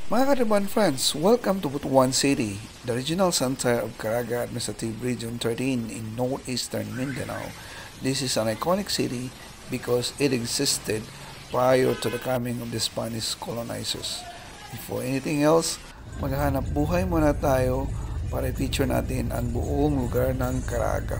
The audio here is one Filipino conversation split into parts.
Mga Katiban friends, welcome to Butuan City, the regional center of Caraga Administrative Region 13 in northeastern Mindanao. This is an iconic city because it existed prior to the coming of the Spanish colonizers. Before anything else, maghanap buhay muna tayo para i-feature natin ang buong lugar ng Caraga.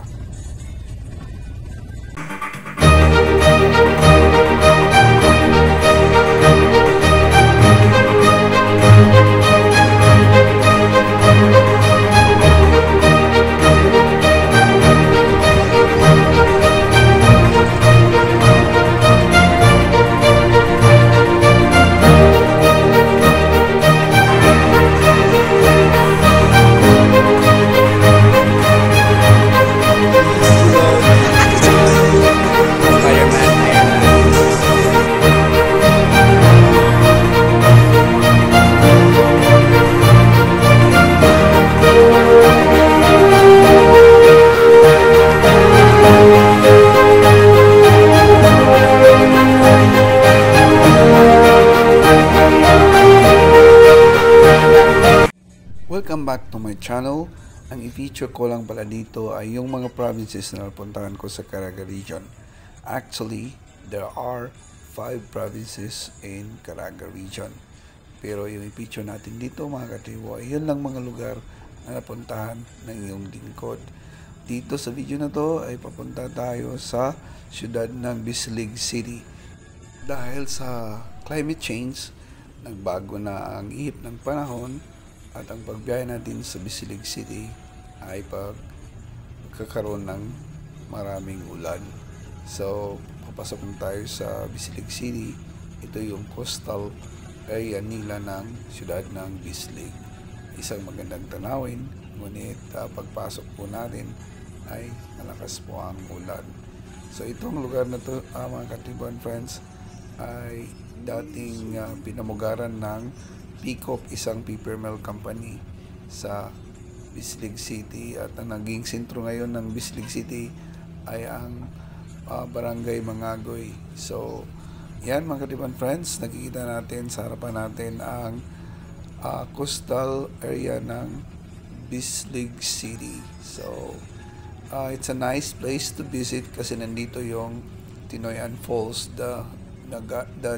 Welcome back to my channel. Ang i-feature ko lang pala dito ay yung mga provinces na napuntahan ko sa Caraga region. Actually, there are 5 provinces in Caraga region. Pero yung i-feature natin dito mga katibo ay yun lang mga lugar na napuntahan ng iyong lingkod. Dito sa video na to ay papunta tayo sa siyudad ng Bislig City. Dahil sa climate change, nagbago na ang ihip ng panahon. At ang pagbiyahe natin sa Bislig City ay pagkakaroon ng maraming ulan. So, papasok na tayo sa Bislig City. Ito yung coastal area nila ng siyudad ng Bislig. Isang magandang tanawin, ngunit pagpasok po natin ay malakas po ang ulan. So, itong lugar na to, mga Katiban friends, ay dating pinamugaran ng Peacock, isang paper mill company sa Bislig City, at ang naging sentro ngayon ng Bislig City ay ang Barangay Mangagoy. So, yan mga Katiban friends, nakikita natin sa harapan natin ang coastal area ng Bislig City. So, it's a nice place to visit kasi nandito yung Tinoyan Falls, the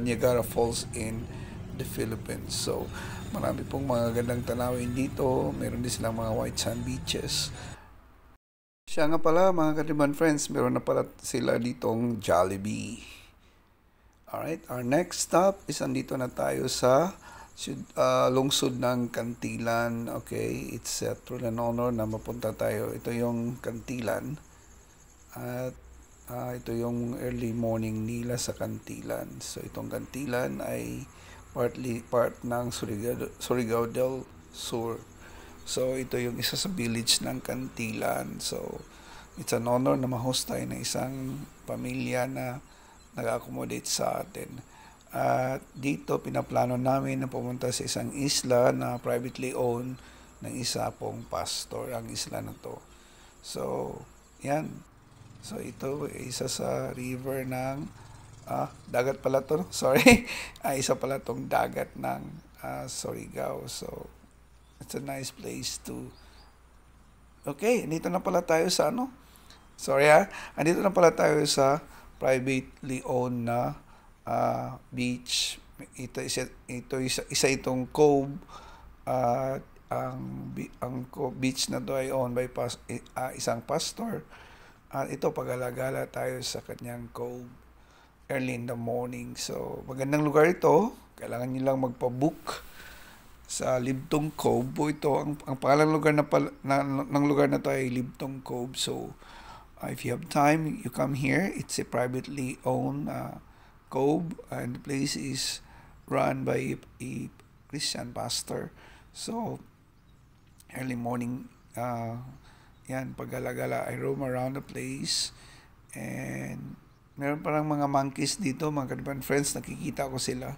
Niagara Falls in the Philippines. So, marami pong mga gandang tanawin dito. Meron din silang mga white sand beaches. Siya nga pala mga Katiban friends, meron na pala sila ditong Jollibee. Alright, our next stop is andito na tayo sa lungsod ng Cantilan. Okay, it's a truly an honor na mapunta tayo. Ito yung Cantilan. At ito yung early morning nila sa Cantilan. So, itong Cantilan ay part ng Surigao del Sur. So, ito yung isa sa village ng Cantilan. So, it's an honor na ma-host tayo ng isang pamilya na nag-accommodate sa atin. At dito, pinaplano namin na pumunta sa isang isla na privately owned ng isa pong pastor, ang isla na to. So, yan. So, ito isa sa river ng dagat pala to, sorry. Isa pala tong dagat ng Surigao. So, it's a nice place to... Okay, andito na pala tayo sa Sorry andito na pala tayo sa privately owned na beach. Ito isa itong cove. Ang beach na to ay owned by isang pastor. At ito, pag-alagala tayo sa kanyang cove early in the morning. So, magandang lugar ito. Kailangan nyo lang magpa-book sa Libtong Cove po ito. Ang pangalang lugar ng lugar na to ay Libtong Cove. So, if you have time, you come here. It's a privately owned cove, and the place is run by a Christian pastor. So, early morning, yan, pag-alagala, I roam around the place, and meron parang mga monkeys dito, mga Katiban friends, nakikita ko sila.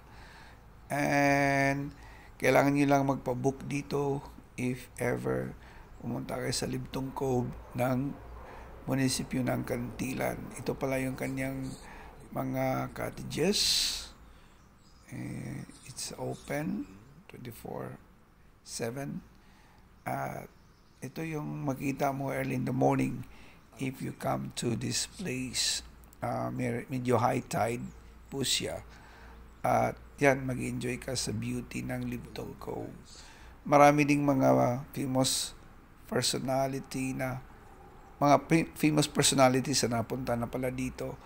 And kailangan nyo lang magpa-book dito if ever pumunta kayo sa Libtong Cove ng munisipyo ng Cantilan. Ito pala yung kanyang mga cottages. It's open 24/7. At ito yung makita mo early in the morning if you come to this place. Medyo high tide po siya. At yan, mag-enjoy ka sa beauty ng Libtong Cove. Marami ding mga famous personality na napunta na pala dito.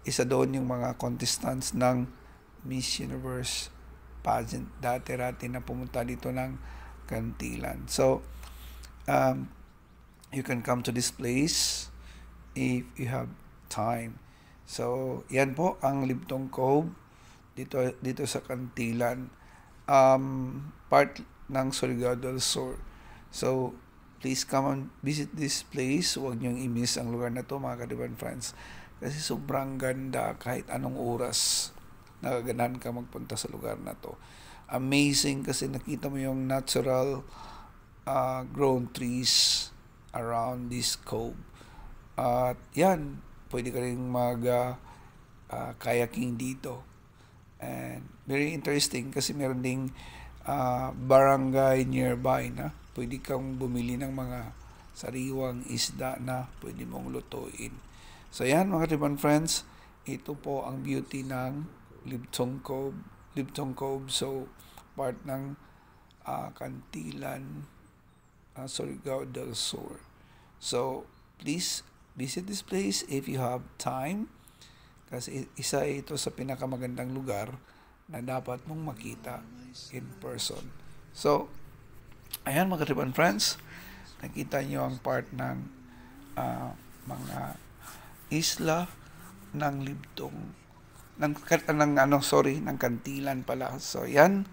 Isa doon yung mga contestants ng Miss Universe pageant. Dati-rati na pumunta dito ng Kantilan. So, you can come to this place if you have time. So, yan po ang Libtong Cove dito sa Kantilan, part ng Surigao del Sur. So, please come and visit this place. Huwag niyong i-miss ang lugar na to, mga Katiban friends, kasi sobrang ganda. Kahit anong oras nagaganahan ka magpunta sa lugar na to. Amazing kasi nakita mo yung natural grown trees around this cove. At yan, pwede ka rin kayaking dito. And very interesting kasi meron ding barangay nearby na pwede kang bumili ng mga sariwang isda na pwede mong lutuin. So yan, mga Katiban friends, ito po ang beauty ng Libtong Cove. So part ng Kantilan, Surigao del Sur. So please visit this place if you have time, kasi isa ito sa pinakamagandang lugar na dapat mong makita in person. So, ayan mga Katiban friends, nakita nyo ang part ng mga isla ng Libtong, ng Kantilan pala. So, yan,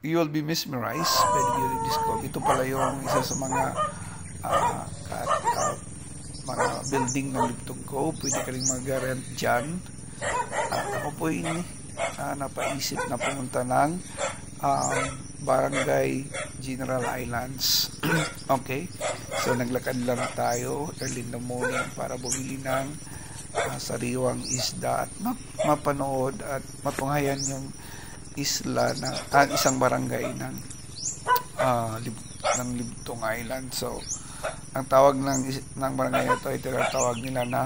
you will be mesmerized by the beauty of this cove. Ito pala yung isa sa mga building ng Libtong Cove. Pwede ka rin mag-rent dyan. Ako po napaisip na pumunta ng Barangay General Islands. Okay, so naglakad lang tayo early in the morning para bumili ng sariwang isda at mapanood at matunghayan yung isla na isang barangay ng Libtong Island. So ang tawag ng barangay ito ay tinatawag nila na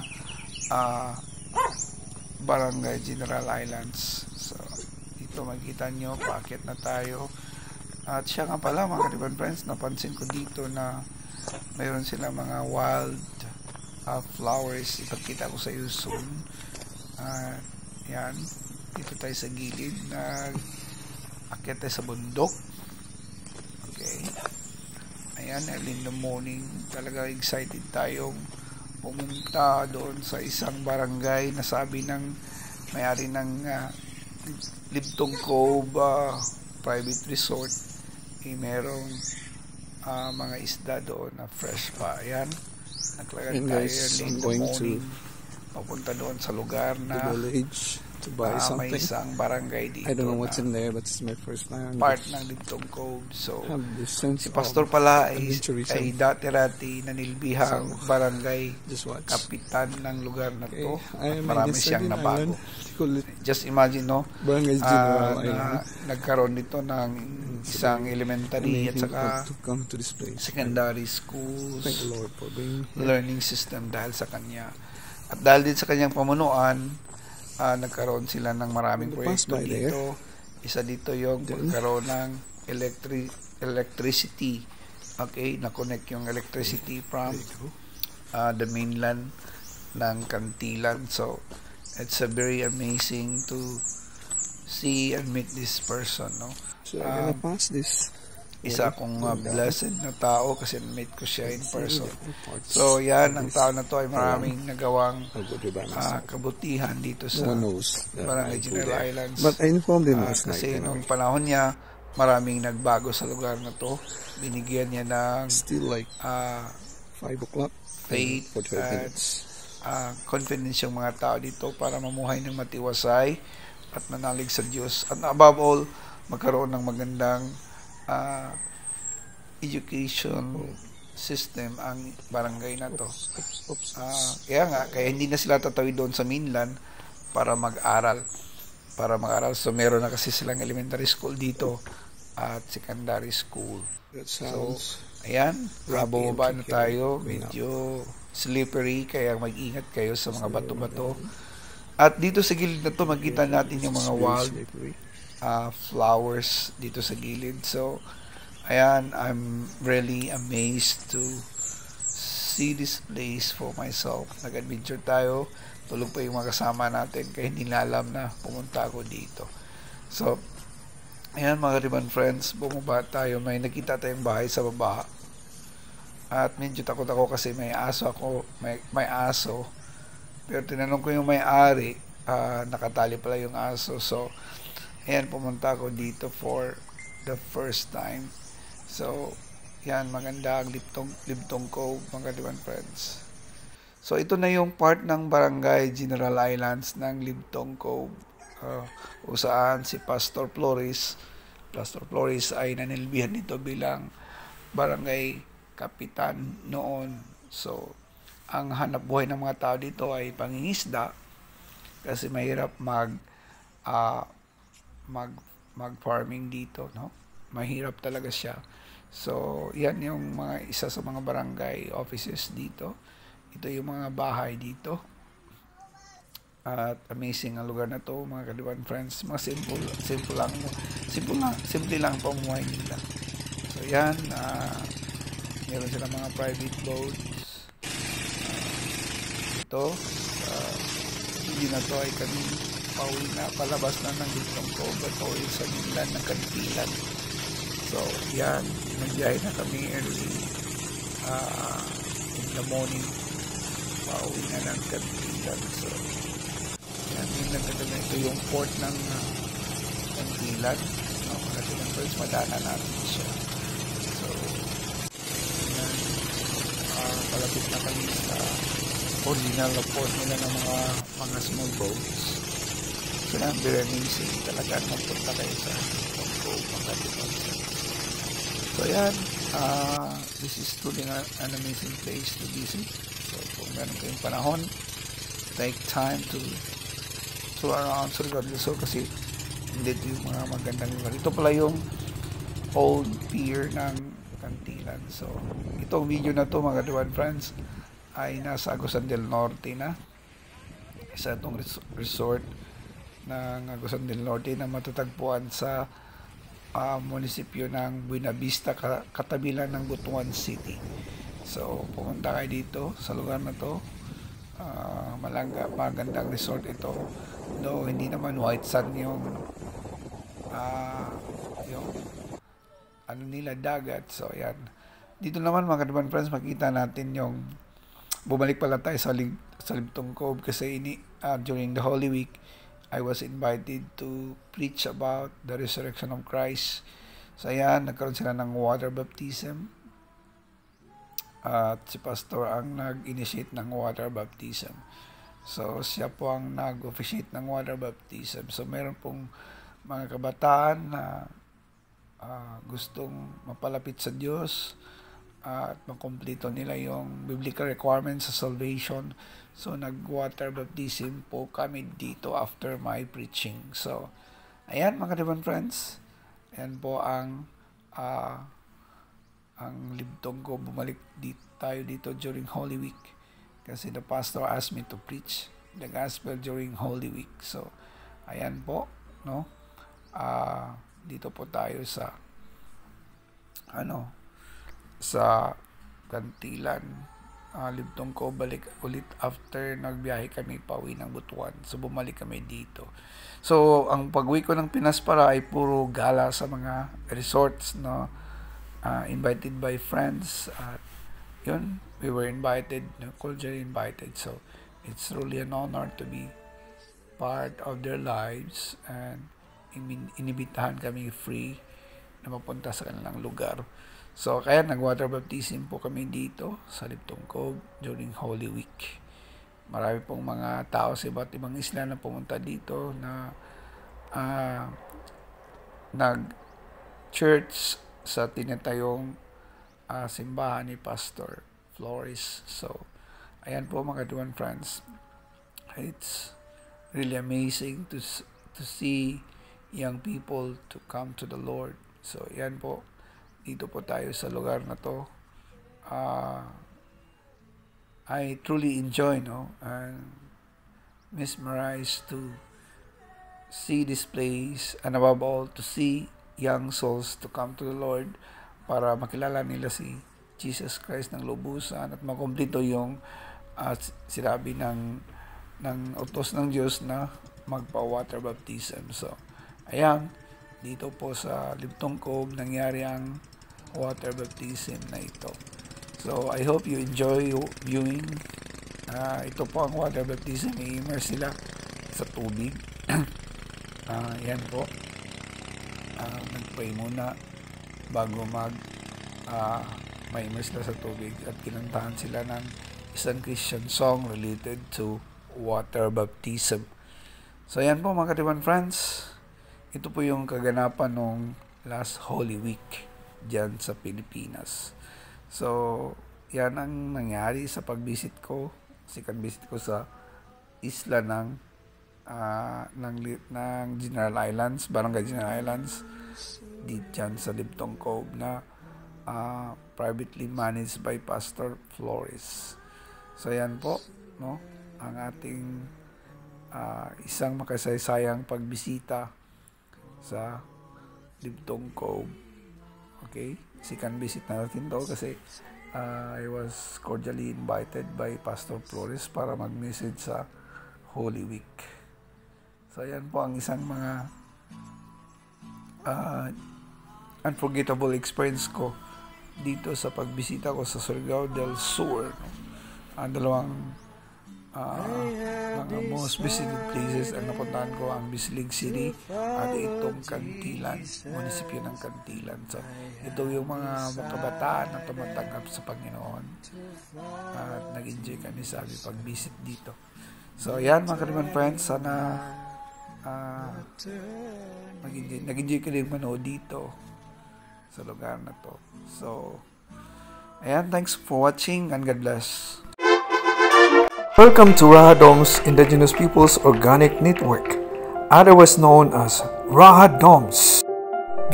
Barangay General Islands. So dito makita nyo, paakyat na tayo. At siya nga pala mga Katiban friends, napansin ko dito na mayroon silang mga wild flowers. Ipagkita ko sa iyo soon. Yan, dito tayo sa gilid, akyat tayo sa bundok. Okay, ayan, early in the morning, talaga excited tayong pumunta doon sa isang barangay na sabi ng may-ari ng Libtong Cove private resort, merong mga isda doon na fresh pa. Ayan, naglagay tayo early in the morning, papunta doon sa lugar na to buy something. May isang barangay dito. I don't know what's in there, but it's my first time. Part ng Libtong Cove. So, si Pastor pala ay dati-rati nanilbihang barangay kapitan ng lugar na to. Marami siyang nabago. Just imagine, no? Na nagkaroon dito ng isang elementary at saka secondary schools, learning system dahil sa kanya. At dahil din sa kanyang pamunuan, nagkaroon sila ng maraming proyekto dito. Isa dito yung pagkaroon ng electricity. Okay, na-connect yung electricity from the mainland ng Kantilan. So, it's a very amazing to see and meet this person, no? So, I'm gonna pass this. Isa akong blessed na tao kasi na-meet ko siya in person. So, yan, ang tao na to ay maraming nagawang kabutihan dito sa Barangay General Islands. But I informed him kasi nung panahon niya, maraming nagbago sa lugar na to. Binigyan niya ng still like 5 o'clock faith at confidence yung mga tao dito para mamuhay ng matiwasay at manalig sa Diyos. At above all, magkaroon ng magandang education system ang barangay na to. Kaya hindi na sila tatawid doon sa mainland para mag-aral. para mag-aral. So meron na kasi silang elementary school dito at secondary school. That So sounds ayan, rocky and bumaba na tricky tayo. going up. Medyo slippery, kaya mag-ingat kayo sa mga bato-bato. Down. At dito sa gilid na to, makita natin yung mga It's very wild slippery. flowers dito sa gilid. So ayan, I'm really amazed to see this place for myself. Nag-adventure tayo, tulog pa yung mga kasama natin, kaya hindi na alam na pumunta ako dito. So ayan mga Ribbon friends, bumaba tayo. May nakita tayong bahay sa baba. At medyo takot ako kasi may aso ako. May aso. Pero tinanong ko yung may-ari, nakatali pala yung aso. So, ayan, pumunta ako dito for the first time. So, yan, maganda ang Libtong Cove, mga Ribbon friends. So, ito na yung part ng Barangay General Islands ng Libtong Cove. Kung saan si Pastor Flores ay nanilbihan dito bilang barangay kapitan noon. So, ang hanap buhay ng mga tao dito ay pangingisda kasi mahirap mag-farming dito, no? Mahirap talaga siya. So, yan yung isa sa mga barangay offices dito. Ito yung mga bahay dito. At amazing ang lugar na to, mga Kadiwan friends. Mga simple lang pamumuhay nila. So yan, meron silang mga private boats. Ito, hindi na to ay kami pauwi na, palabas na ng Libtong Cove at pauwi sa Minlan ng Kantilan. So yan, nagbiyahe na kami early in the morning, pauwi na ng Kantilan. So yan, ito yung port ng Kantilan. Kantilan first, madana natin siya. So yan, palapit na kami sa original na port nila ng mga small boats. So yan, very amazing talaga magpunta kayo sa Tongko, Pangkatipan. So yan, this is truly an amazing place to visit. So kung meron kayong panahon, take time to tour around Surigao del Sur kasi hindi ito yung mga magandang lugar. Ito pala yung old pier ng Kantilan. So itong video na to, mga Kadiwan friends, ay nasa Agusan del Norte na. Isa itong resort ng Agusan del Norte na matatagpuan sa munisipyo ng Buena Vista, katabi lang ng Butuan City. So pumunta kayo dito sa lugar na to. Magandang resort ito, though hindi naman white sand yung ano nila, dagat. So yan, dito naman mga Kadiwan friends, makita natin yung bumalik pala tayo sa Libtong Cove kasi during the Holy Week I was invited to preach about the resurrection of Christ. So ayan, nagkaroon sila ng water baptism. At si pastor ang nag-initiate ng water baptism. So siya po ang nag-officiate ng water baptism. So meron pong mga kabataan na gustong mapalapit sa Diyos at makumpleto nila yung biblical requirements sa salvation. So nag-water baptism po kami dito after my preaching. So ayan mga Kadiwan friends, ayan po ang Libtong Cove. Bumalik tayo dito during Holy Week kasi the pastor asked me to preach the gospel during Holy Week. So ayan po, no? Dito po tayo sa sa Kantilan, Libtong Cove. Balik ulit after nagbiyahe kami pauwi ng Butuan. So bumalik kami dito. So ang pag-uwi ko ng Pinas para ay puro gala sa mga resorts, no? Invited by friends at yun, we were invited, cordially invited. So it's really an honor to be part of their lives and inibitahan kami free na mapunta sa kanilang lugar. So kaya nag-water baptism po kami dito sa Libtong Cove during Holy Week. Marami pong mga tao sa iba't ibang isla na pumunta dito na nag-church sa tinatayong simbahan ni Pastor Flores. So ayan po mga Kadiwan friends, it's really amazing to see young people to come to the Lord. So yan po, dito po tayo sa lugar na to. I truly enjoy, and mesmerized to see this place, and above all, to see young souls to come to the Lord para makilala nila si Jesus Christ ng lubusan at makumplito yung sinabi ng utos ng Diyos na magpa-water baptism. So, ayan, dito po sa Libtong Cove nangyari ang water baptism na ito. So, I hope you enjoy viewing. Ito po ang water baptism. I-immerse sila sa tubig. Yan po. Nag-pray muna bago ma-immerse sila sa tubig at kinantahan sila ng isang Christian song related to water baptism. So yan po mga Katiban friends, ito po yung kaganapan nung last Holy Week dyan sa Pilipinas. So yan ang nangyari sa pag-visit ko, second visit ko sa isla ng General Islands, Barangay General Islands, dyan sa Libtong Cove na privately managed by Pastor Flores. So yan po, ang ating isang makasaysayang pagbisita sa Libtong Cove. Okay, second visit na natin to kasi I was cordially invited by Pastor Flores para mag-message sa Holy Week. So yan po ang isang mga unforgettable experience ko dito sa pagbisita ko sa Surigao del Sur. Ang dalawang mga most visited places ang napuntahan ko, ang Bislig City at itong Cantilan, munisipyo ng Cantilan. So ito yung mga kabataan na tumatanggap sa Panginoon at nag-enjoy kami sa pag-visit dito. So yan mga Katiban friends, sana nag-enjoy ka rin manood dito sa lugar na to. So ayan, thanks for watching and God bless. Welcome to Raha Doms Indigenous Peoples Organic Network, otherwise known as Raha Doms.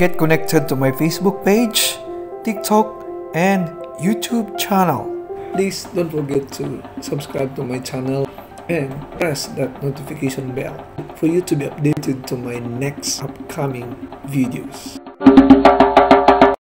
Get connected to my Facebook page, TikTok, and YouTube channel. Please don't forget to subscribe to my channel and press that notification bell for you to be updated to my next upcoming videos.